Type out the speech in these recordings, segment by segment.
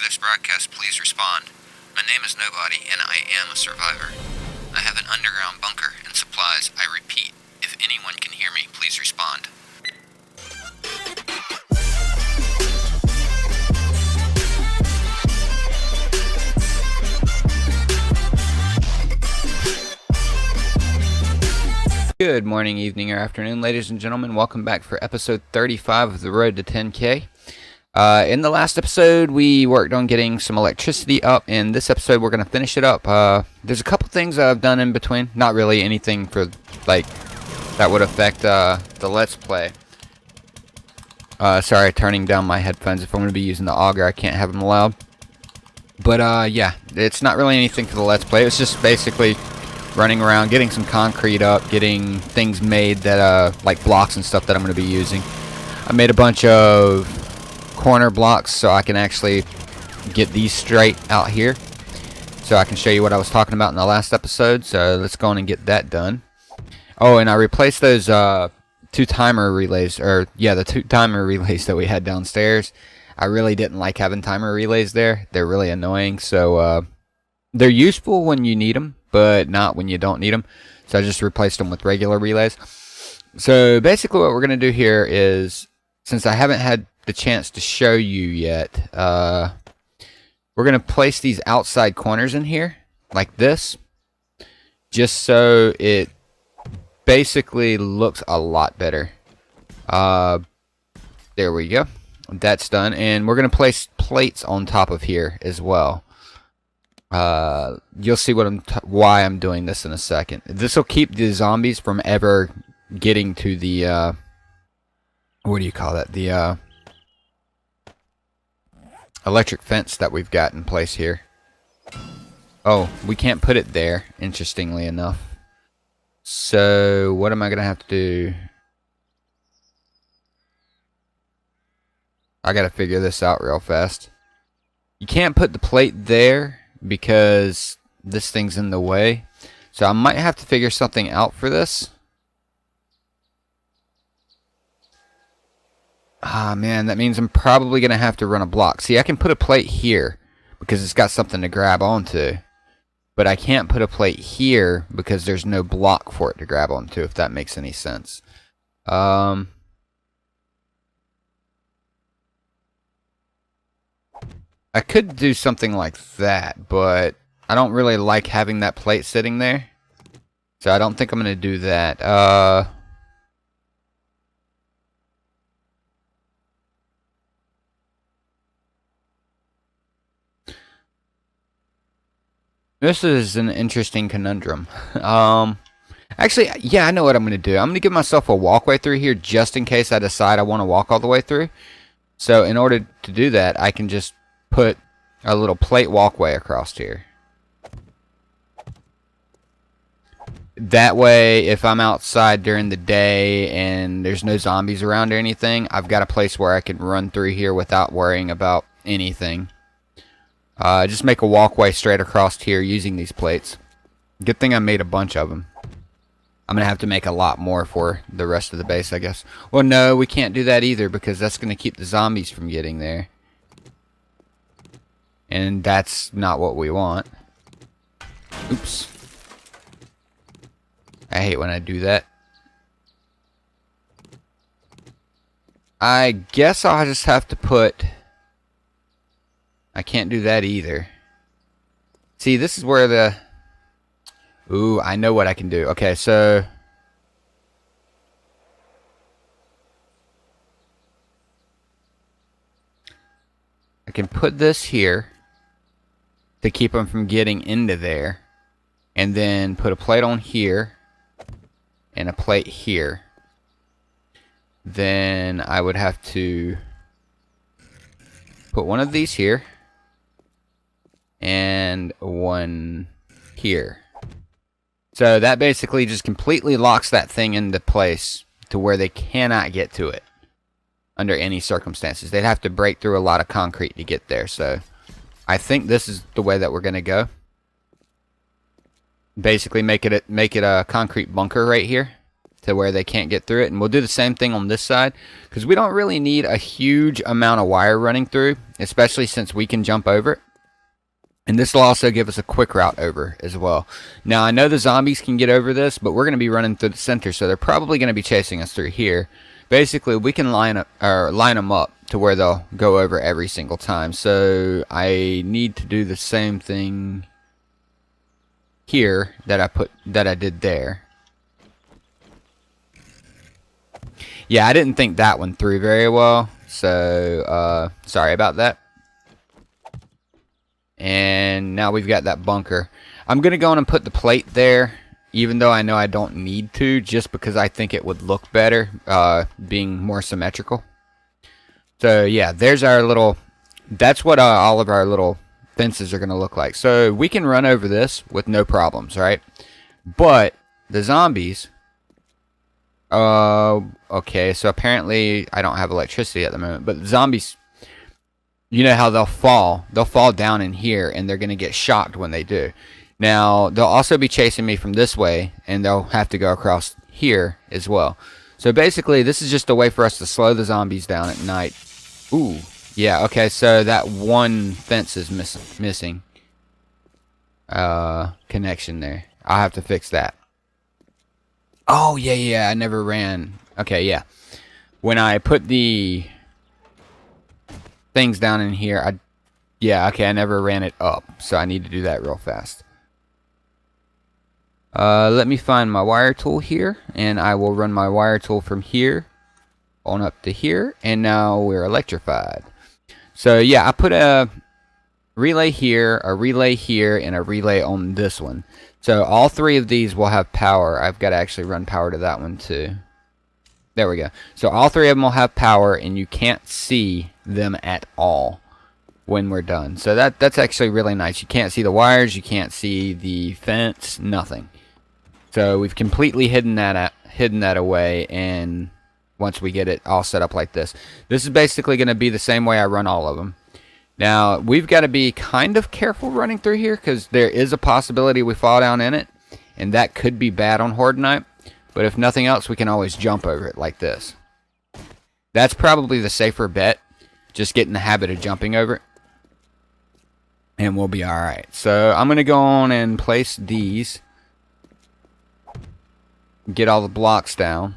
this broadcast, please respond. My name is Nobody, and I am a survivor. I have an underground bunker and supplies. I repeat, if anyone can hear me, please respond. Good morning, evening, or afternoon, ladies and gentlemen. Welcome back for episode 35 of the Road to 10K. In the last episode, we worked on getting some electricity up. In this episode, we're going to finish it up. There's a couple things I've done in between. Not really anything for, like, that would affect the Let's Play. Sorry, turning down my headphones. If I'm going to be using the auger, I can't have them loud. But, yeah, it's not really anything for the Let's Play. It's just basically running around, getting some concrete up, getting things made that, like blocks and stuff that I'm going to be using. I made a bunch of corner blocks so I can actually get these straight out here. So I can show you what I was talking about in the last episode. So let's go on and get that done. Oh, and I replaced those two timer relays, or yeah, the two timer relays that we had downstairs. I really didn't like having timer relays there. They're really annoying. So they're useful when you need them, but not when you don't need them. So I just replaced them with regular relays. So basically what we're going to do here is, since I haven't had the chance to show you yet, we're going to place these outside corners in here, like this, just so it basically looks a lot better. There we go. That's done. And we're going to place plates on top of here as well. You'll see why I'm doing this in a second. This will keep the zombies from ever getting to the what do you call that? The electric fence that we've got in place here. Oh, we can't put it there, interestingly enough. So what am I gonna have to do? I gotta figure this out real fast. You can't put the plate there because this thing's in the way. So I might have to figure something out for this. Ah, man, that means I'm probably going to have to run a block. See, I can put a plate here because it's got something to grab onto. But I can't put a plate here because there's no block for it to grab onto, if that makes any sense. I could do something like that, but I don't really like having that plate sitting there. So I don't think I'm going to do that. This is an interesting conundrum. Actually, yeah, I know what I'm going to do. I'm going to give myself a walkway through here just in case I decide I want to walk all the way through. So in order to do that, I can just put a little plate walkway across here. That way, if I'm outside during the day and there's no zombies around or anything, I've got a place where I can run through here without worrying about anything. Just make a walkway straight across here using these plates. Good thing I made a bunch of them. I'm going to have to make a lot more for the rest of the base, I guess. Well, no, we can't do that either because that's going to keep the zombies from getting there. And that's not what we want. Oops. I hate when I do that. I guess I'll just have to put... I can't do that either. See, this is where the... Ooh, I know what I can do. Okay, so... I can put this here to keep them from getting into there. And then put a plate on here. And a plate here. Then I would have to put one of these here. And one here. So that basically just completely locks that thing into place to where they cannot get to it under any circumstances. They'd have to break through a lot of concrete to get there. So I think this is the way that we're going to go. Basically make it a concrete bunker right here. to where they can't get through it. And we'll do the same thing on this side, because we don't really need a huge amount of wire running through, especially since we can jump over it. And this will also give us a quick route over as well. Now, I know the zombies can get over this, but we're going to be running through the center, so they're probably going to be chasing us through here. Basically, we can line them up to where they'll go over every single time. So I need to do the same thing here that I did there. Yeah, I didn't think that one through very well, so sorry about that. And now we've got that bunker. I'm gonna go on and put the plate there, even though I know I don't need to, just because I think it would look better being more symmetrical. So yeah, there's our little, that's what all of our little fences are gonna look like. So we can run over this with no problems, right? But the zombies, okay, so apparently I don't have electricity at the moment, but the zombies, you know how they'll fall down in here, and they're gonna get shocked when they do. Now, they'll also be chasing me from this way, and they'll have to go across here as well. So basically, this is just a way for us to slow the zombies down at night. Ooh, yeah, okay, so that one fence is missing. Connection there. I'll have to fix that. Oh, yeah, I never ran. Okay, yeah. When I put the things down in here, I never ran it up, so I need to do that real fast. Let me find my wire tool here, and I will run my wire tool from here on up to here, and now we're electrified. So yeah, I put a relay here, a relay here, and a relay on this one. So all three of these will have power. I've got to actually run power to that one too. There we go. So all three of them will have power, and you can't see them at all when we're done. So that's actually really nice. You can't see the wires, you can't see the fence, nothing. So we've completely hidden that away, and once we get it all set up like this. This is basically going to be the same way I run all of them. Now, we've got to be kind of careful running through here, because there is a possibility we fall down in it, and that could be bad on Horde Night. But if nothing else, we can always jump over it like this. That's probably the safer bet. Just get in the habit of jumping over it, and we'll be alright. So I'm going to go on and place these. Get all the blocks down.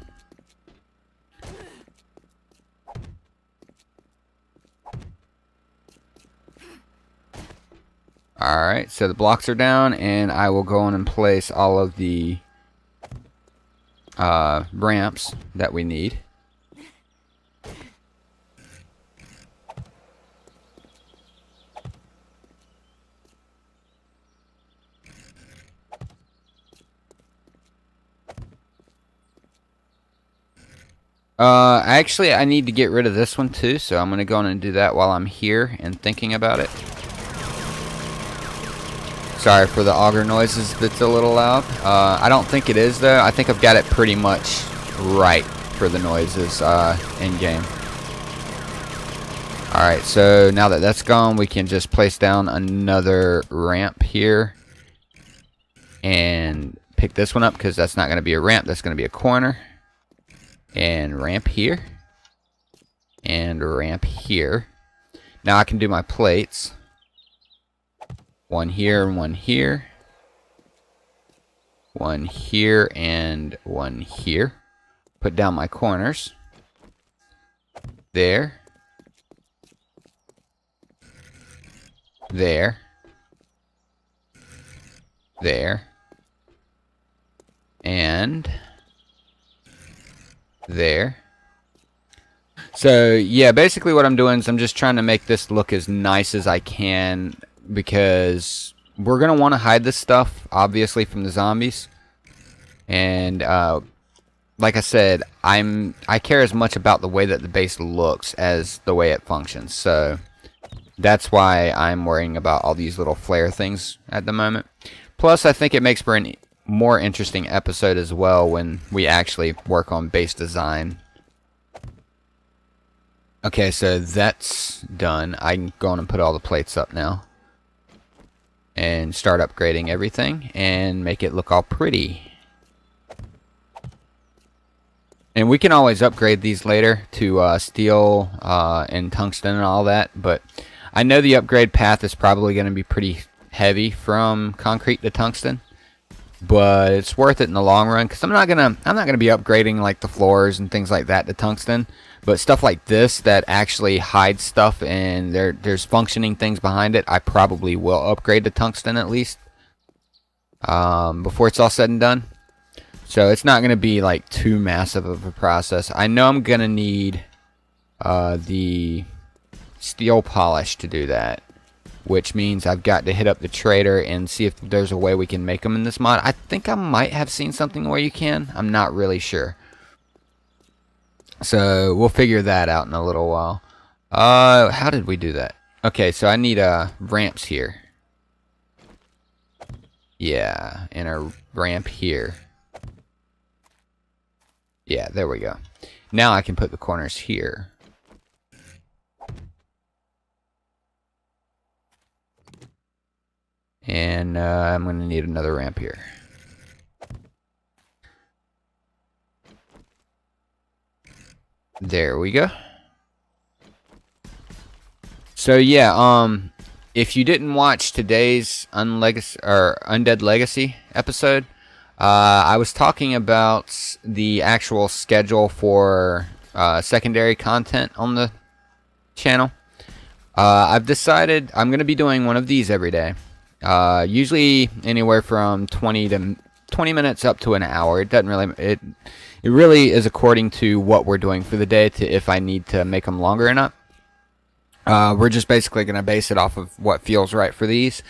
Alright, so the blocks are down, and I will go on and place all of the ramps that we need. Actually, I need to get rid of this one too, so I'm going to go on and do that while I'm here and thinking about it. Sorry for the auger noises, that's a little loud. I don't think it is though. I think I've got it pretty much right for the noises in game. Alright, so now that that's gone, we can just place down another ramp here and pick this one up, because that's not going to be a ramp, that's going to be a corner. And ramp here. And ramp here. Now I can do my plates. One here and one here. One here and one here. Put down my corners. There. There. There. And there. So yeah, basically what I'm doing is I'm just trying to make this look as nice as I can, because we're gonna want to hide this stuff obviously from the zombies, and like I said, I care as much about the way that the base looks as the way it functions. So that's why I'm worrying about all these little flare things at the moment. Plus, I think it makes for an more interesting episode as well when we actually work on base design. Okay, so that's done. I can go on and put all the plates up now and start upgrading everything and make it look all pretty. And we can always upgrade these later to steel and tungsten and all that, but I know the upgrade path is probably going to be pretty heavy from concrete to tungsten, but it's worth it in the long run because I'm not gonna be upgrading like the floors and things like that to tungsten, but stuff like this that actually hides stuff and there's functioning things behind it, I probably will upgrade to tungsten at least before it's all said and done. So it's not going to be like too massive of a process. I know I'm going to need the steel polish to do that, which means I've got to hit up the trader and see if there's a way we can make them in this mod. I think I might have seen something where you can. I'm not really sure. So we'll figure that out in a little while. How did we do that? Okay, so I need ramps here. Yeah, and a ramp here. Yeah, there we go. Now I can put the corners here. And I'm going to need another ramp here. There we go. So yeah, if you didn't watch today's Undead Legacy episode, I was talking about the actual schedule for secondary content on the channel. I've decided I'm going to be doing one of these every day. Usually anywhere from 20 minutes up to an hour. It doesn't really it really is according to what we're doing for the day to if I need to make them longer or not. We're just basically going to base it off of what feels right for these.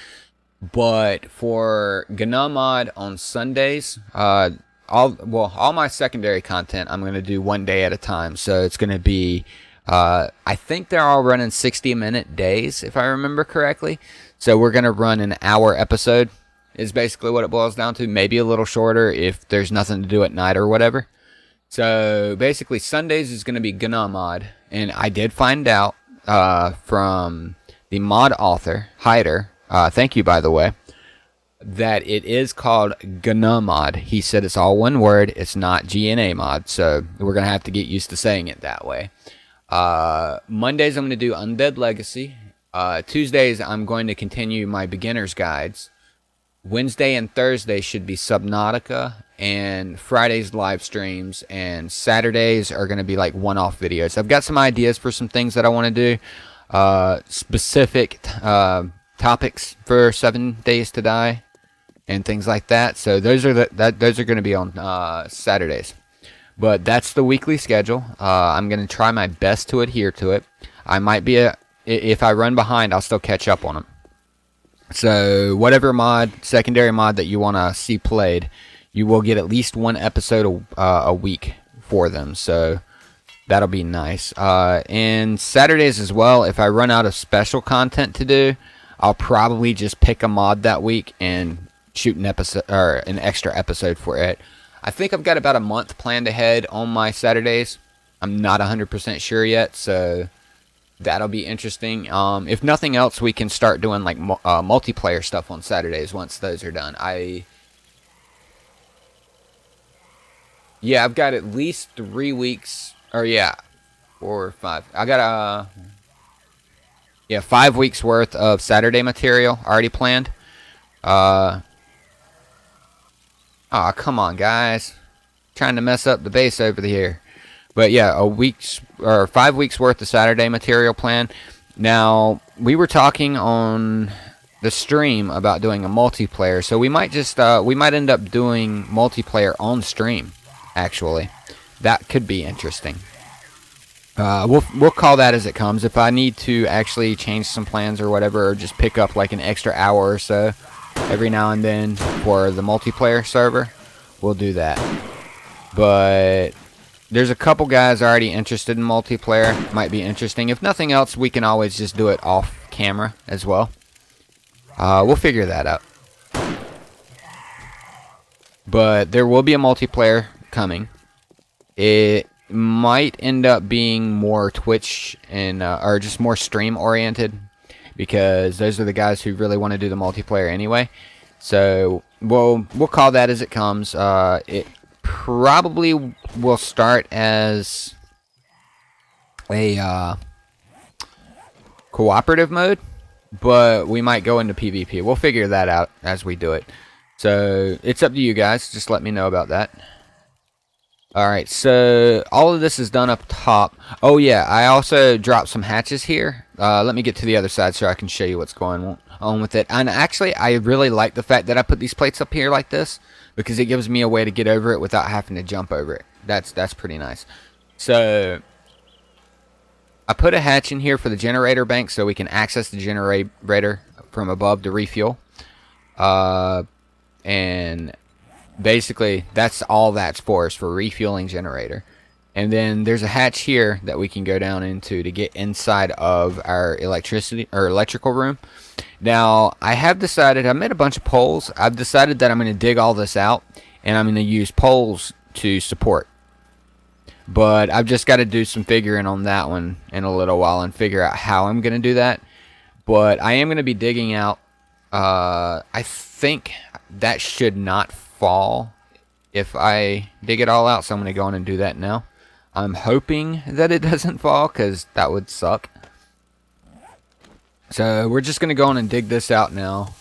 But for GNOME mod on Sundays, all my secondary content I'm going to do one day at a time. So it's going to be, I think they're all running 60-minute days, if I remember correctly. So we're going to run an hour episode, is basically what it boils down to. Maybe a little shorter if there's nothing to do at night or whatever. So basically Sundays is going to be GNOME mod. And I did find out from the mod author, Hyder, thank you, by the way, that it is called GNA mod. He said it's all one word. It's not GNA mod. So we're going to have to get used to saying it that way. Mondays, I'm going to do Undead Legacy. Tuesdays, I'm going to continue my beginner's guides. Wednesday and Thursday should be Subnautica. And Fridays, live streams. And Saturdays are going to be like one-off videos. I've got some ideas for some things that I want to do. Specific topics for 7 Days to Die and things like that. So those are those are going to be on Saturdays. But that's the weekly schedule. I'm going to try my best to adhere to it. I might be if I run behind, I'll still catch up on them. So whatever secondary mod that you want to see played, you will get at least one episode a week for them. So that'll be nice. And Saturdays as well, if I run out of special content to do, I'll probably just pick a mod that week and shoot an episode or an extra episode for it. I think I've got about a month planned ahead on my Saturdays. I'm not 100% sure yet, so that'll be interesting. If nothing else, we can start doing like multiplayer stuff on Saturdays once those are done. Yeah, I've got at least 3 weeks, or yeah, 4 or 5. I got 5 weeks worth of Saturday material already planned. Oh, come on, guys. Trying to mess up the base over here. But yeah, 5 weeks worth of Saturday material planned. Now, we were talking on the stream about doing a multiplayer, so we might just we might end up doing multiplayer on stream, actually. That could be interesting. We'll call that as it comes. If I need to actually change some plans or whatever, or just pick up like an extra hour or so every now and then for the multiplayer server, we'll do that. But there's a couple guys already interested in multiplayer. Might be interesting. If nothing else, we can always just do it off camera as well. We'll figure that out. But there will be a multiplayer coming. It might end up being more Twitch and or just more stream oriented, because those are the guys who really want to do the multiplayer anyway. So we'll call that as it comes. It probably will start as a cooperative mode, but we might go into PvP. We'll figure that out as we do it. So it's up to you guys. Just let me know about that. Alright, so all of this is done up top. Oh yeah, I also dropped some hatches here. Let me get to the other side so I can show you what's going on with it. And actually, I really like the fact that I put these plates up here like this, because it gives me a way to get over it without having to jump over it. That's pretty nice. So I put a hatch in here for the generator bank so we can access the generator from above to refuel. And basically, that's all that's for, is for refueling generator. And then there's a hatch here that we can go down into to get inside of our electrical room. Now, I have decided, I made a bunch of poles. I've decided that I'm going to dig all this out, and I'm going to use poles to support. But I've just got to do some figuring on that one in a little while and figure out how I'm going to do that. But I am going to be digging out, I think that should not fall if I dig it all out, so I'm going to go in and do that now. I'm hoping that it doesn't fall, because that would suck. So we're just going to go in and dig this out now.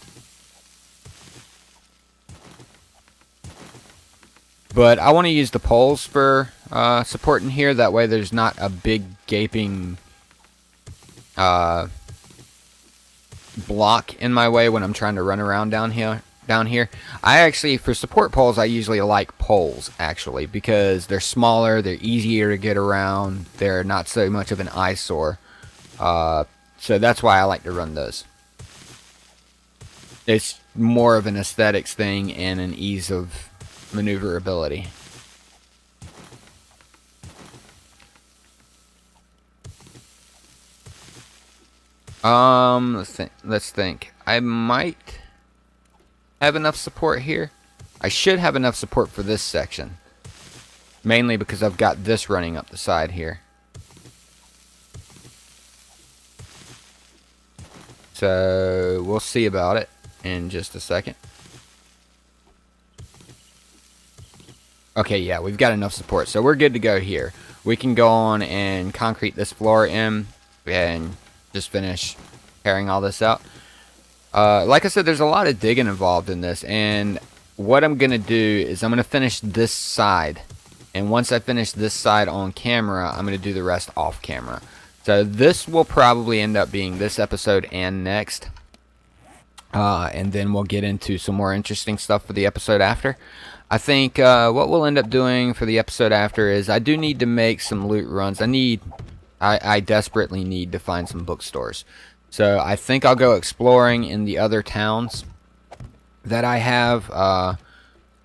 But I want to use the poles for support in here. That way there's not a big gaping block in my way when I'm trying to run around down here. I actually, for support poles, I usually like poles, actually, because they're smaller, they're easier to get around, they're not so much of an eyesore. So that's why I like to run those. It's more of an aesthetics thing and an ease of maneuverability. Let's think. I might have enough support here. I should have enough support for this section, mainly because I've got this running up the side here. So we'll see about it in just a second. Okay, yeah, we've got enough support, so we're good to go here. We can go on and concrete this floor in and just finish carrying all this out. Like I said, there's a lot of digging involved in this, and what I'm going to do is I'm going to finish this side. And once I finish this side on camera, I'm going to do the rest off camera. So this will probably end up being this episode and next. And then we'll get into some more interesting stuff for the episode after. I think what we'll end up doing for the episode after is I do need to make some loot runs. I desperately need to find some bookstores. So I think I'll go exploring in the other towns that I have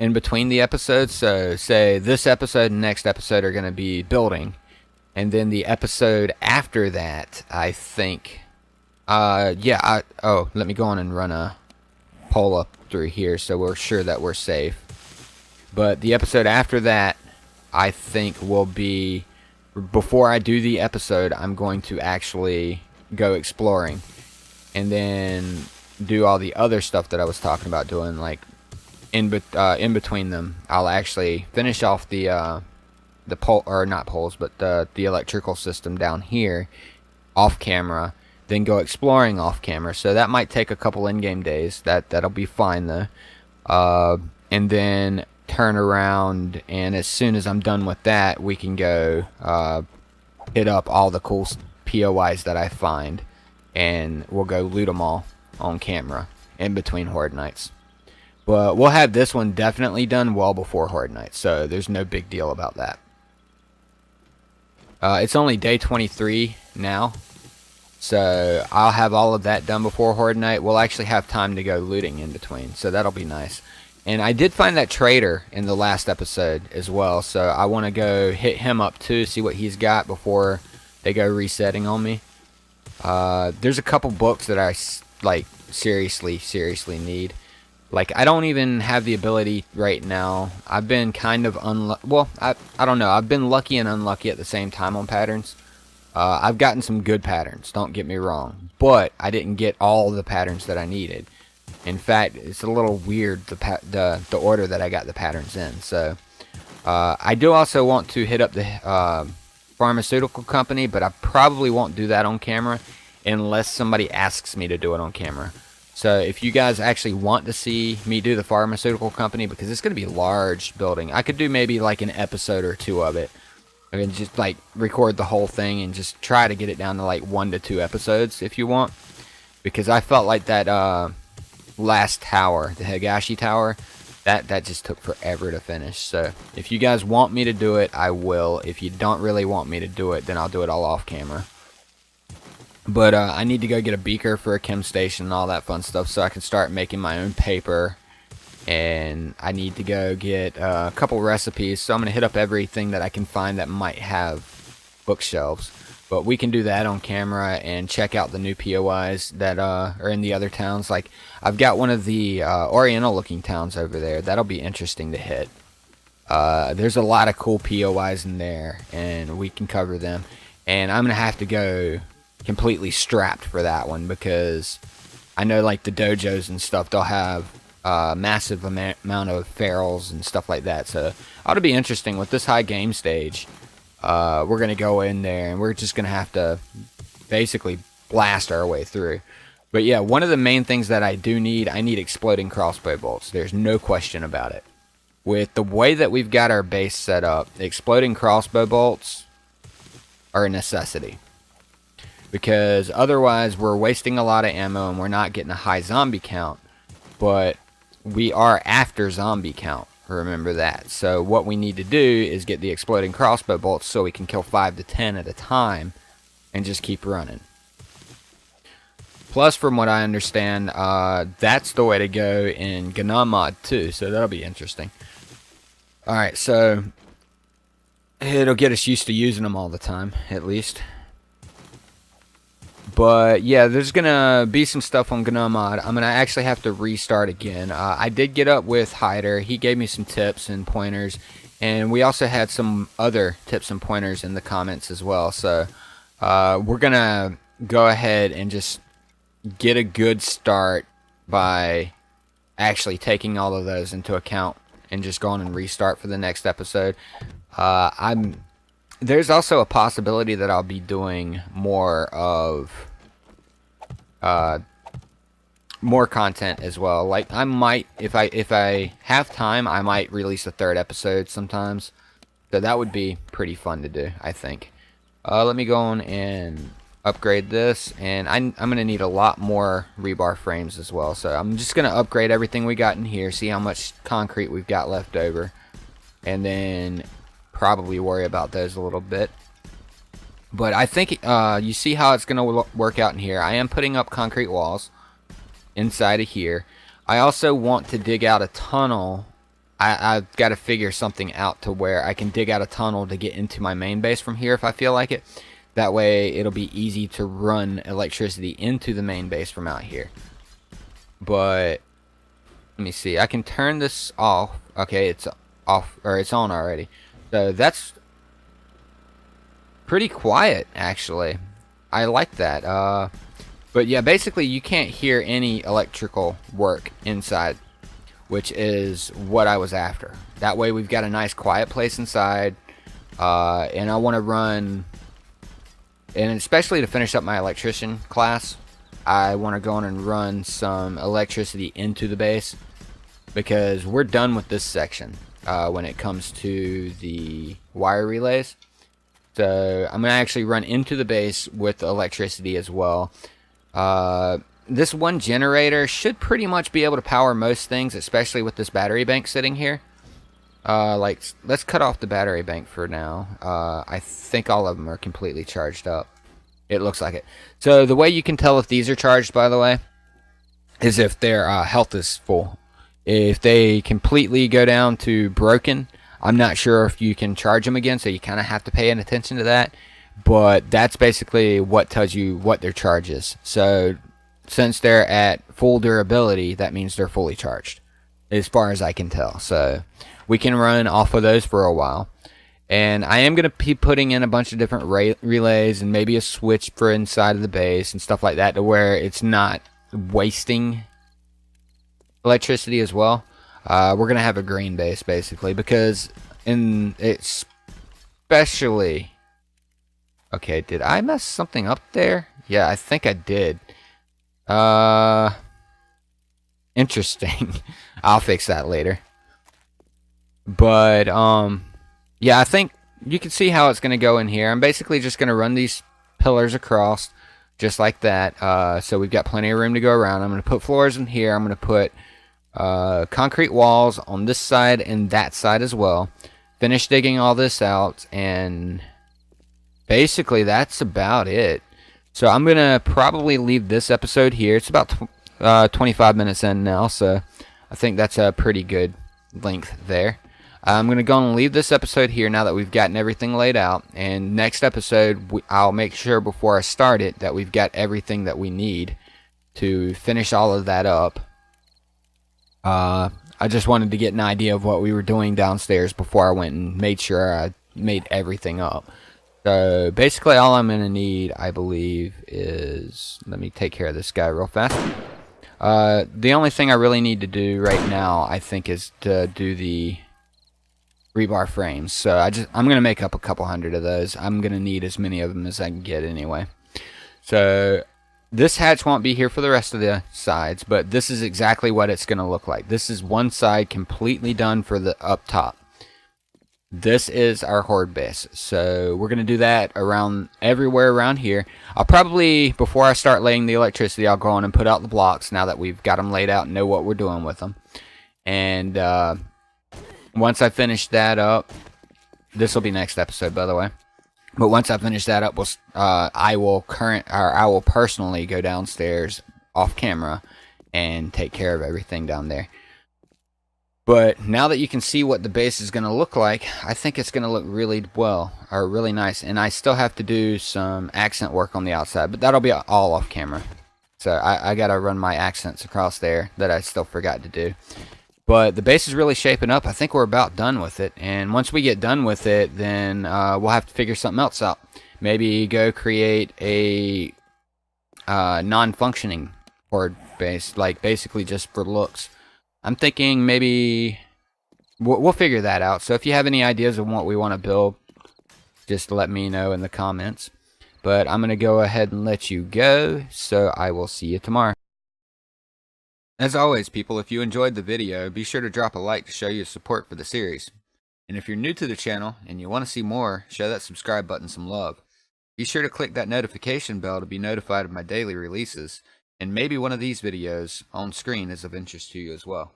in between the episodes. So say this episode and next episode are going to be building. And then the episode after that, I think, let me go on and run a poll up through here so we're sure that we're safe. But the episode after that, I think, will be, before I do the episode, I'm going to actually go exploring. And then do all the other stuff that I was talking about doing, like, in between them. I'll actually finish off the pole, or not poles, but the electrical system down here off camera, then go exploring off camera. So that might take a couple in-game days. That'll be fine though. And then turn around, and as soon as I'm done with that, we can go hit up all the cool POIs that I find, and we'll go loot them all on camera in between Horde nights. But we'll have this one definitely done well before Horde night, so there's no big deal about that. It's only day 23 now, so I'll have all of that done before Horde night. We'll actually have time to go looting in between, so that'll be nice. And I did find that trader in the last episode as well, so I want to go hit him up too, see what he's got before they go resetting on me. There's a couple books that I like seriously need. Like, I don't even have the ability right now. I've been kind of well, I don't know. I've been lucky and unlucky at the same time on patterns. I've gotten some good patterns, don't get me wrong, but I didn't get all the patterns that I needed. In fact, it's a little weird, the order that I got the patterns in. So I do also want to hit up the pharmaceutical company, but I probably won't do that on camera unless somebody asks me to do it on camera. So if you guys actually want to see me do the pharmaceutical company, because it's going to be a large building, I could do maybe like an episode or two of it. I can just like record the whole thing and just try to get it down to like 1 to 2 episodes if you want. Because I felt like that last tower, the Higashi Tower, that just took forever to finish. So if you guys want me to do it, I will. If you don't really want me to do it, then I'll do it all off camera. But I need to go get a beaker for a chem station and all that fun stuff so I can start making my own paper. And I need to go get a couple recipes, so I'm going to hit up everything that I can find that might have bookshelves. But we can do that on camera and check out the new POIs that are in the other towns. Like, I've got one of the oriental looking towns over there. That'll be interesting to hit. There's a lot of cool POIs in there, and we can cover them. And I'm going to have to go completely strapped for that one, because I know like the dojos and stuff, they'll have massive amount of ferals and stuff like that. So ought to be interesting with this high game stage. We're gonna go in there and we're just gonna have to basically blast our way through. But yeah, one of the main things that I need exploding crossbow bolts. There's no question about it. With the way that we've got our base set up, exploding crossbow bolts are a necessity, because otherwise we're wasting a lot of ammo and we're not getting a high zombie count. But we are after zombie count, remember that. So what we need to do is get the exploding crossbow bolts so we can kill 5 to 10 at a time and just keep running. Plus, from what I understand, that's the way to go in Gnome mod too, so that'll be interesting. Alright, so it'll get us used to using them all the time, at least. But yeah, there's gonna be some stuff on Gnome mod. I'm gonna actually have to restart again. I did get up with Hyder. He gave me some tips and pointers, and we also had some other tips and pointers in the comments as well. So we're gonna go ahead and just get a good start by actually taking all of those into account and just going and restart for the next episode. There's also a possibility that I'll be doing more of more content as well. Like, I might, if I have time, I might release a 3rd episode sometimes. So that would be pretty fun to do, I think. Let me go on and upgrade this, and I'm gonna need a lot more rebar frames as well. So I'm just gonna upgrade everything we got in here, see how much concrete we've got left over, and then probably worry about those a little bit. But I think you see how it's gonna work out in here. I am putting up concrete walls inside of here. I also want to dig out a tunnel. I've got to figure something out to where I can dig out a tunnel to get into my main base from here if I feel like it. That way it'll be easy to run electricity into the main base from out here. But let me see, I can turn this off. Okay, it's off, or it's on already. So that's pretty quiet, actually. I like that. But yeah, basically you can't hear any electrical work inside, which is what I was after. That way we've got a nice quiet place inside. And I want to run, and especially to finish up my electrician class, I want to go on and run some electricity into the base, because we're done with this section. When it comes to the wire relays. So I'm going to actually run into the base with electricity as well. This one generator should pretty much be able to power most things, especially with this battery bank sitting here. Like, let's cut off the battery bank for now. I think all of them are completely charged up. It looks like it. So the way you can tell if these are charged, by the way, is if their health is full. If they completely go down to broken, I'm not sure if you can charge them again, so you kind of have to pay attention to that. But that's basically what tells you what their charge is. So since they're at full durability, that means they're fully charged, as far as I can tell. So we can run off of those for a while. And I am going to be putting in a bunch of different relays and maybe a switch for inside of the base and stuff like that, to where it's not wasting electricity as well. We're going to have a green base, basically, because And especially... Okay, did I mess something up there? Yeah, I think I did. Interesting. I'll fix that later. But, yeah, I think you can see how it's going to go in here. I'm basically just going to run these pillars across, just like that. So we've got plenty of room to go around. I'm going to put floors in here. I'm going to put concrete walls on this side and that side as well. Finish digging all this out, and basically that's about it. So I'm going to probably leave this episode here. It's about 25 minutes in now, so I think that's a pretty good length there. I'm going to go and leave this episode here now that we've gotten everything laid out. And next episode, I'll make sure before I start it that we've got everything that we need to finish all of that up. I just wanted to get an idea of what we were doing downstairs before I went and made sure I made everything up. So basically all I'm going to need, I believe, is... Let me take care of this guy real fast. The only thing I really need to do right now, I think, is to do the rebar frames. So I'm going to make up a couple hundred of those. I'm going to need as many of them as I can get anyway. So this hatch won't be here for the rest of the sides, but this is exactly what it's going to look like. This is one side completely done for the up top. This is our horde base. So we're going to do that around everywhere around here. I'll probably, before I start laying the electricity, I'll go on and put out the blocks now that we've got them laid out and know what we're doing with them. And once I finish that up, this will be next episode, by the way. But once I finish that up, I will personally go downstairs off camera and take care of everything down there. But now that you can see what the base is going to look like, I think it's going to look really well, or really nice. And I still have to do some accent work on the outside, but that'll be all off camera. So I got to run my accents across there that I still forgot to do. But the base is really shaping up. I think we're about done with it. And once we get done with it, then we'll have to figure something else out. Maybe go create a non-functioning horde base, like basically just for looks. I'm thinking maybe we'll figure that out. So if you have any ideas on what we want to build, just let me know in the comments. But I'm going to go ahead and let you go. So I will see you tomorrow. As always, people, if you enjoyed the video, be sure to drop a like to show your support for the series. And if you're new to the channel and you want to see more, show that subscribe button some love. Be sure to click that notification bell to be notified of my daily releases. And maybe one of these videos on screen is of interest to you as well.